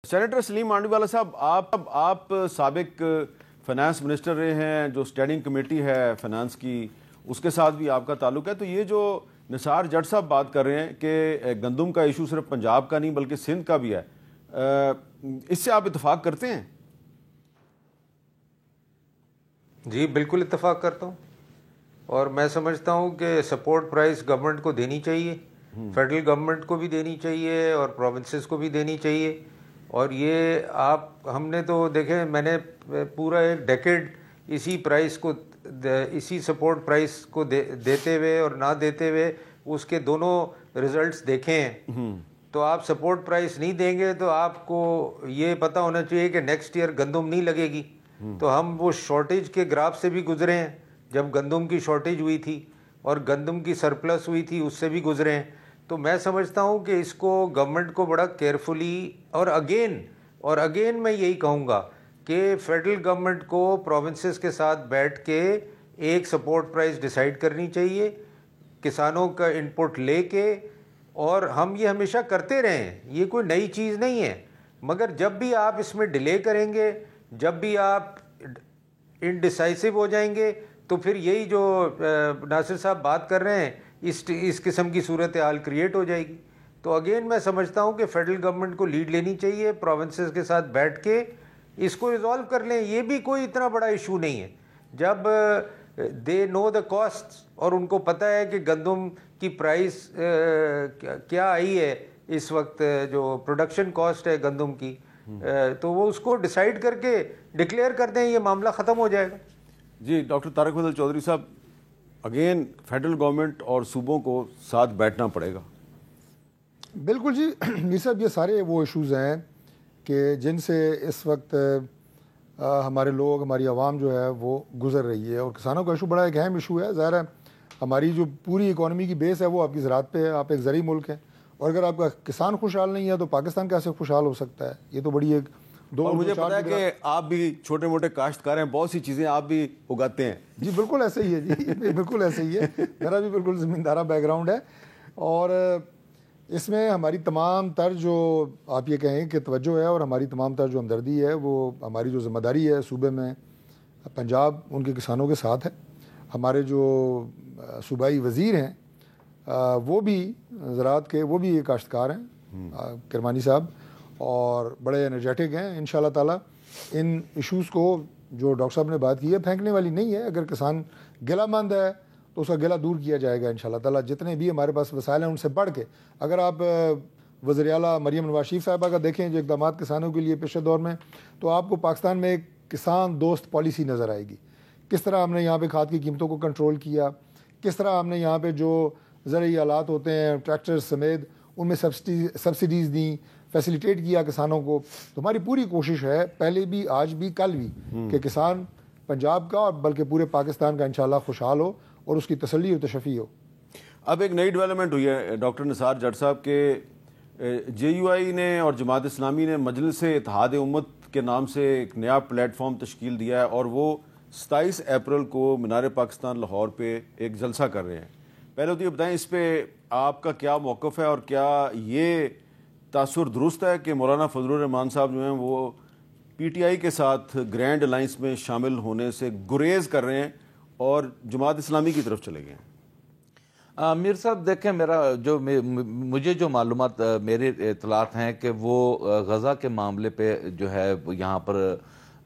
Senator سلیم مانڈی والا صاحب، آپ سابق فائنانس منسٹر رہے ہیں، جو اسٹینڈنگ کمیٹی ہے فائنانس کی اس کے ساتھ بھی آپ کا تعلق ہے، تو یہ جو نثار جٹ صاحب بات کر رہے ہیں کہ گندم کا ایشو صرف پنجاب کا نہیں بلکہ سندھ کا بھی ہے، اس سے آپ اتفاق کرتے ہیں؟ جی بالکل اتفاق کرتا ہوں، اور میں سمجھتا ہوں کہ سپورٹ پرائس گورنمنٹ کو دینی چاہیے، فیڈرل گورنمنٹ کو بھی دینی چاہیے اور پروونسز کو بھی دینی چاہیے. اور یہ ہم نے تو دیکھیں، میں نے پورا ایک ڈیکیڈ اسی پرائس کو، اسی سپورٹ پرائس کو دیتے ہوئے اور نہ دیتے ہوئے اس کے دونوں ریزلٹس دیکھے ہیں. تو آپ سپورٹ پرائس نہیں دیں گے تو آپ کو یہ پتہ ہونا چاہیے کہ نیکسٹ ایئر گندم نہیں لگے گی. تو ہم وہ شارٹیج کے گراف سے بھی گزرے ہیں، جب گندم کی شارٹیج ہوئی تھی اور گندم کی سرپلس ہوئی تھی اس سے بھی گزرے ہیں. تو میں سمجھتا ہوں کہ اس کو گورنمنٹ کو بڑا کیئرفلی اور اگین میں یہی کہوں گا کہ فیڈرل گورنمنٹ کو پروونسز کے ساتھ بیٹھ کے ایک سپورٹ پرائس ڈیسائیڈ کرنی چاہیے، کسانوں کا انپٹ لے کے. اور ہم یہ ہمیشہ کرتے رہے ہیں، یہ کوئی نئی چیز نہیں ہے، مگر جب بھی آپ اس میں ڈیلے کریں گے، جب بھی آپ انڈیسائسو ہو جائیں گے، تو پھر یہی جو ناصر صاحب بات کر رہے ہیں اس قسم کی صورتحال کریٹ ہو جائے گی. تو اگین میں سمجھتا ہوں کہ فیڈرل گورنمنٹ کو لیڈ لینی چاہیے، پروونسز کے ساتھ بیٹھ کے اس کو ریزالو کر لیں. یہ بھی کوئی اتنا بڑا ایشو نہیں ہے جب دے نو دا کاسٹ، اور ان کو پتہ ہے کہ گندم کی پرائس کیا آئی ہے اس وقت، جو پروڈکشن کاسٹ ہے گندم کی، تو وہ اس کو ڈیسائیڈ کر کے ڈکلیئر کر دیں، یہ معاملہ ختم ہو جائے گا. جی ڈاکٹر طارق فضل چودھری صاحب، اگین فیڈرل گورنمنٹ اور صوبوں کو ساتھ بیٹھنا پڑے گا. بالکل جی میر صاحب، یہ سارے وہ ایشوز ہیں کہ جن سے اس وقت ہمارے لوگ، ہماری عوام جو ہے وہ گزر رہی ہے، اور کسانوں کا ایشو بڑا ایک اہم ایشو ہے. ظاہر ہے ہماری جو پوری اکانومی کی بیس ہے وہ آپ کی زراعت پہ ہے، آپ ایک زرعی ملک ہیں، اور اگر آپ کا کسان خوشحال نہیں ہے تو پاکستان کیسے خوشحال ہو سکتا ہے؟ یہ تو بڑی ایک اور مجھے پتا ہے کہ آپ بھی چھوٹے موٹے کاشتکار ہیں، بہت سی چیزیں آپ بھی اگاتے ہیں. جی بالکل ایسے ہی ہے، جی بالکل ایسے ہی ہے، میرا بھی بالکل زمیندارہ بیک گراؤنڈ ہے. اور اس میں ہماری تمام تر جو آپ یہ کہیں کہ توجہ ہے، اور ہماری تمام تر جو ہمدردی ہے، وہ ہماری جو ذمہ داری ہے صوبے میں پنجاب ان کے کسانوں کے ساتھ ہے. ہمارے جو صوبائی وزیر ہیں وہ بھی زراعت کے، وہ بھی کاشتکار ہیں، کرمانی صاحب، اور بڑے انرجیٹک ہیں. انشاءاللہ تعالیٰ ان ایشوز کو جو ڈاکٹر صاحب نے بات کی ہے پھینکنے والی نہیں ہے. اگر کسان گلہ مند ہے تو اس کا گلہ دور کیا جائے گا انشاءاللہ تعالیٰ. جتنے بھی ہمارے پاس وسائل ہیں ان سے بڑھ کے، اگر آپ وزیر اعلیٰ مریم نواز شریف صاحبہ کا دیکھیں جو اقدامات کسانوں کے لیے پیش دور میں، تو آپ کو پاکستان میں ایک کسان دوست پالیسی نظر آئے گی. کس طرح ہم نے یہاں پہ کھاد کی قیمتوں کو کنٹرول کیا، کس طرح ہم نے یہاں پہ جو زرعی آلات ہوتے ہیں ٹریکٹر سمیت ان میں سبسڈیز دیں، فیسیلیٹیٹ کیا کسانوں کو. تو ہماری پوری کوشش ہے، پہلے بھی، آج بھی، کل بھی، کہ کسان پنجاب کا اور بلکہ پورے پاکستان کا انشاءاللہ خوشحال ہو اور اس کی تسلی و تشفی ہو. اب ایک نئی ڈیولپمنٹ ہوئی ہے ڈاکٹر نثار جٹ صاحب کے جے یو آئی نے اور جماعت اسلامی نے مجلس اتحاد امت کے نام سے ایک نیا پلیٹ فارم تشکیل دیا ہے، اور وہ 27 اپریل کو مینار پاکستان لاہور پہ ایک جلسہ کر رہے ہیں. پہلے تو یہ بتائیں اس پہ آپ کا کیا موقف ہے، اور کیا یہ تاثر درست ہے کہ مولانا فضل الرحمان صاحب جو ہیں وہ پی ٹی آئی کے ساتھ گرینڈ الائنس میں شامل ہونے سے گریز کر رہے ہیں اور جماعت اسلامی کی طرف چلے گئے ہیں؟ میر صاحب دیکھیں، مجھے جو معلومات، میرے اطلاعات ہیں کہ وہ غزہ کے معاملے پہ جو ہے یہاں پر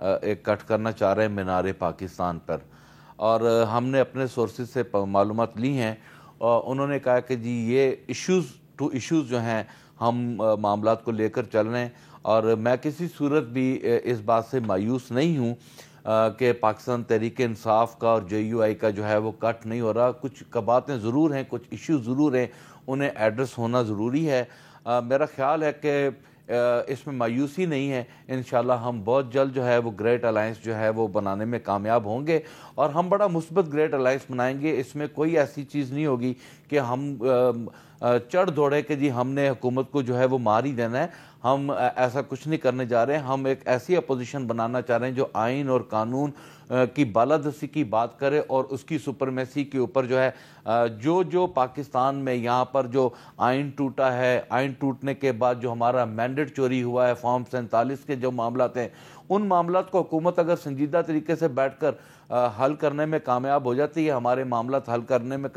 ایک کٹ کرنا چاہ رہے ہیں مینار پاکستان پر. اور ہم نے اپنے سورسز سے معلومات لی ہیں، اور انہوں نے کہا کہ جی یہ ایشوز جو ہیں ہم معاملات کو لے کر چل رہے ہیں. اور میں کسی صورت بھی اس بات سے مایوس نہیں ہوں کہ پاکستان تحریک انصاف کا اور جے یو آئی کا جو ہے وہ کٹ نہیں ہو رہا. کچھ باتیں ضرور ہیں، کچھ ایشوز ضرور ہیں، انہیں ایڈریس ہونا ضروری ہے. میرا خیال ہے کہ اس میں مایوسی نہیں ہے. انشاءاللہ ہم بہت جلد جو ہے وہ گریٹ الائنس جو ہے وہ بنانے میں کامیاب ہوں گے، اور ہم بڑا مثبت گریٹ الائنس بنائیں گے. اس میں کوئی ایسی چیز نہیں ہوگی کہ ہم چڑھ دوڑے کہ جی ہم نے حکومت کو جو ہے وہ مار ہی دینا ہے. ہم ایسا کچھ نہیں کرنے جا رہے ہیں. ہم ایک ایسی اپوزیشن بنانا چاہ رہے ہیں جو آئین اور قانون کی بالادستی کی بات کرے اور اس کی سپرمیسی کے اوپر جو ہے جو پاکستان میں یہاں پر جو آئین ٹوٹا ہے, آئین ٹوٹنے کے بعد جو ہمارا مینڈیٹ چوری ہوا ہے, فارم 47 کے جو معاملات ہیں, ان معاملات کو حکومت اگر سنجیدہ طریقے سے بیٹھ کر حل کرنے میں کامیاب ہو جاتی ہے, ہمارے معاملات حل کرنے میں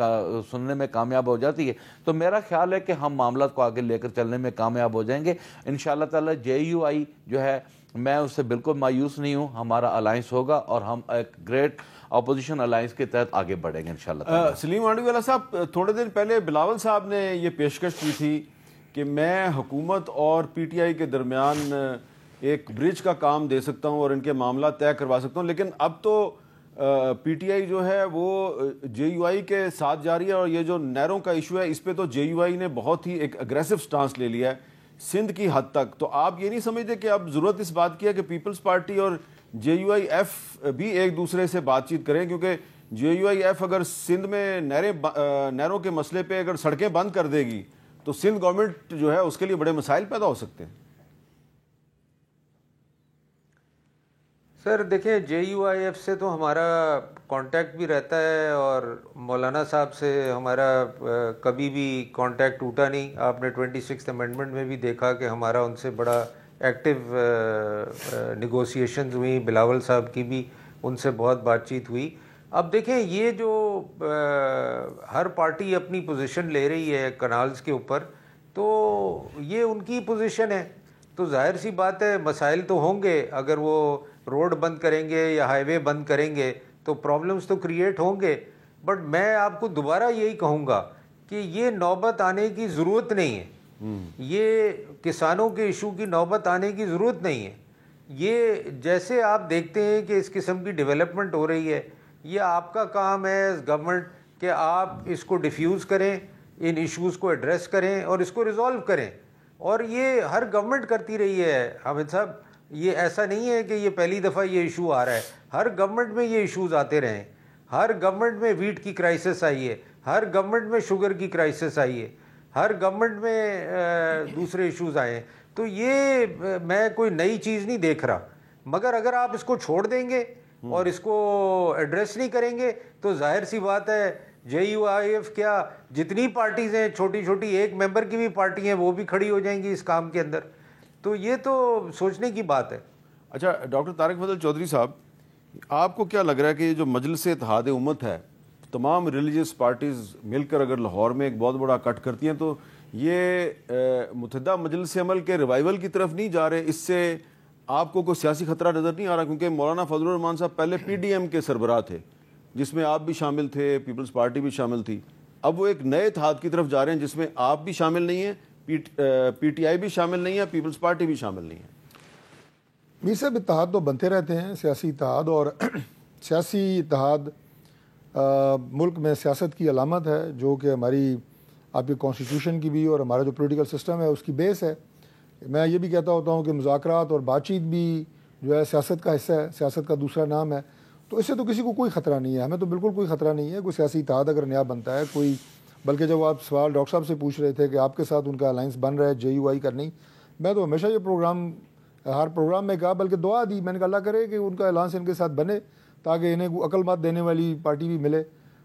سننے میں کامیاب ہو جاتی ہے, تو میرا خیال ہے کہ ہم معاملات کو آگے لے کر چلنے میں کامیاب ہو جائیں گے انشاءاللہ تعالی. JUI جو ہے میں اس سے بالکل مایوس نہیں ہوں. ہمارا الائنس ہوگا اور ہم ایک گریٹ اپوزیشن الائنس کے تحت آگے بڑھیں گے انشاءاللہ تعالی. سلیم مانڈوی والا صاحب, تھوڑے دن پہلے بلاول صاحب نے یہ پیشکش کی تھی کہ میں حکومت اور PTI کے درمیان ایک برج کا کام دے سکتا ہوں اور ان کے معاملات طے کروا سکتا ہوں, لیکن اب تو PTI جو ہے وہ JUI کے ساتھ جا رہی ہے, اور یہ جو نیروں کا ایشو ہے اس پہ تو JUI نے بہت ہی ایک اگریسو سٹانس لے لیا ہے سندھ کی حد تک. تو آپ یہ نہیں سمجھتے کہ اب ضرورت اس بات کی ہے کہ پیپلز پارٹی اور JUIF بھی ایک دوسرے سے بات چیت کریں, کیونکہ JUIF اگر سندھ میں نہروں کے مسئلے پہ اگر سڑکیں بند کر دے گی تو سندھ گورنمنٹ جو ہے اس کے لیے بڑے مسائل پیدا ہو سکتے ہیں. سر دیکھیں, JUIF سے تو ہمارا کانٹیکٹ بھی رہتا ہے اور مولانا صاحب سے ہمارا کبھی بھی کانٹیکٹ ٹوٹا نہیں. آپ نے 26th امینڈمنٹ میں بھی دیکھا کہ ہمارا ان سے بڑا ایکٹیو نیگوسیشنز ہوئی, بلاول صاحب کی بھی ان سے بہت بات چیت ہوئی. اب دیکھیں یہ جو ہر پارٹی اپنی پوزیشن لے رہی ہے کنالز کے اوپر, تو یہ ان کی پوزیشن ہے, تو ظاہر سی بات ہے مسائل تو ہوں گے. اگر وہ روڈ بند کریں گے یا ہائی وے بند کریں گے تو پرابلمز تو کریٹ ہوں گے, بٹ میں آپ کو دوبارہ یہی کہوں گا کہ یہ نوبت آنے کی ضرورت نہیں ہے. یہ کسانوں کے ایشو کی نوبت آنے کی ضرورت نہیں ہے. یہ جیسے آپ دیکھتے ہیں کہ اس قسم کی ڈیولپمنٹ ہو رہی ہے, یہ آپ کا کام ہے ایز گورنمنٹ کہ آپ اس کو ڈیفیوز کریں, ان ایشوز کو ایڈریس کریں اور اس کو ریزالو کریں. اور یہ ہر گورنمنٹ کرتی رہی ہے حامد صاحب, یہ ایسا نہیں ہے کہ یہ پہلی دفعہ یہ ایشو آ رہا ہے. ہر گورنمنٹ میں یہ ایشوز آتے رہے ہیں. ہر گورنمنٹ میں ویٹ کی کرائسس آئی ہے, ہر گورنمنٹ میں شوگر کی کرائسس آئی ہے, ہر گورنمنٹ میں دوسرے ایشوز آئے ہیں. تو یہ میں کوئی نئی چیز نہیں دیکھ رہا, مگر اگر آپ اس کو چھوڑ دیں گے اور اس کو ایڈریس نہیں کریں گے تو ظاہر سی بات ہے JUIF کیا جتنی پارٹیز ہیں, چھوٹی چھوٹی ایک ممبر کی بھی پارٹی ہیں, وہ بھی کھڑی ہو جائیں گی اس کام کے اندر. تو یہ تو سوچنے کی بات ہے. اچھا ڈاکٹر طارق فضل چودھری صاحب, آپ کو کیا لگ رہا ہے کہ یہ جو مجلس اتحاد امت ہے, تمام ریلیجیس پارٹیز مل کر اگر لاہور میں ایک بہت بڑا کٹ کرتی ہیں تو یہ متحدہ مجلس عمل کے ریوائول کی طرف نہیں جا رہے؟ اس سے آپ کو کوئی سیاسی خطرہ نظر نہیں آ رہا؟ کیونکہ مولانا فضل الرحمان صاحب پہلے PDM کے سربراہ تھے, جس میں آپ بھی شامل تھے, پیپلز پارٹی بھی شامل تھی. اب وہ ایک نئے اتحاد کی طرف جا رہے ہیں جس میں آپ بھی شامل نہیں ہیں, PTI بھی شامل نہیں ہے, پیپلز پارٹی بھی شامل نہیں ہے. میر صاحب اتحاد تو بنتے رہتے ہیں, سیاسی اتحاد, اور سیاسی اتحاد ملک میں سیاست کی علامت ہے, جو کہ ہماری آپ کی کانسٹیٹیوشن کی بھی اور ہمارا جو پولیٹیکل سسٹم ہے اس کی بیس ہے. میں یہ بھی کہتا ہوتا ہوں کہ مذاکرات اور بات چیت بھی جو ہے سیاست کا حصہ ہے, سیاست کا دوسرا نام ہے. تو اس سے تو کسی کو کوئی خطرہ نہیں ہے, ہمیں تو بالکل کوئی خطرہ نہیں ہے. کوئی سیاسی اتحاد اگر نیا بنتا ہے کوئی, بلکہ جب آپ سوال ڈاکٹر صاحب سے پوچھ رہے تھے کہ آپ کے ساتھ ان کا الائنس بن رہا ہے JUI کا, نہیں, میں تو ہمیشہ یہ ہر پروگرام میں کہا, بلکہ دعا دی میں نے کہا اللہ کرے کہ ان کا الائنس ان کے ساتھ بنے تاکہ انہیں عقل بات دینے والی پارٹی بھی ملے.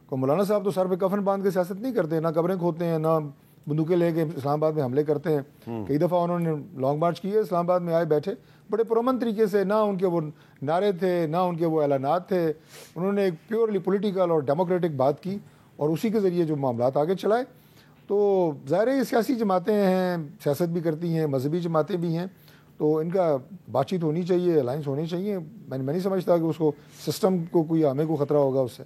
کو مولانا صاحب تو سر پہ کفن باندھ کے سیاست نہیں کرتے, نہ قبریں کھودتے ہیں, نہ بندوقیں لے کے اسلام آباد میں حملے کرتے ہیں. کئی دفعہ انہوں نے لانگ مارچ کیے, اسلام آباد میں آئے بیٹھے بڑے پرامن طریقے سے, نہ ان کے وہ نعرے تھے نہ ان کے وہ اعلانات تھے. انہوں نے ایک پیورلی پولیٹیکل اور ڈیموکریٹک بات کی اور اسی کے ذریعے جو معاملات آگے چلائے. تو ظاہر ہے یہ سیاسی جماعتیں ہیں, سیاست بھی کرتی ہیں, مذہبی جماعتیں بھی ہیں, تو ان کا بات چیت ہونی چاہیے, الائنس ہونی چاہیے. میں نہیں سمجھتا کہ اس کو سسٹم کو کوئی ہمیں کو خطرہ ہوگا اس سے.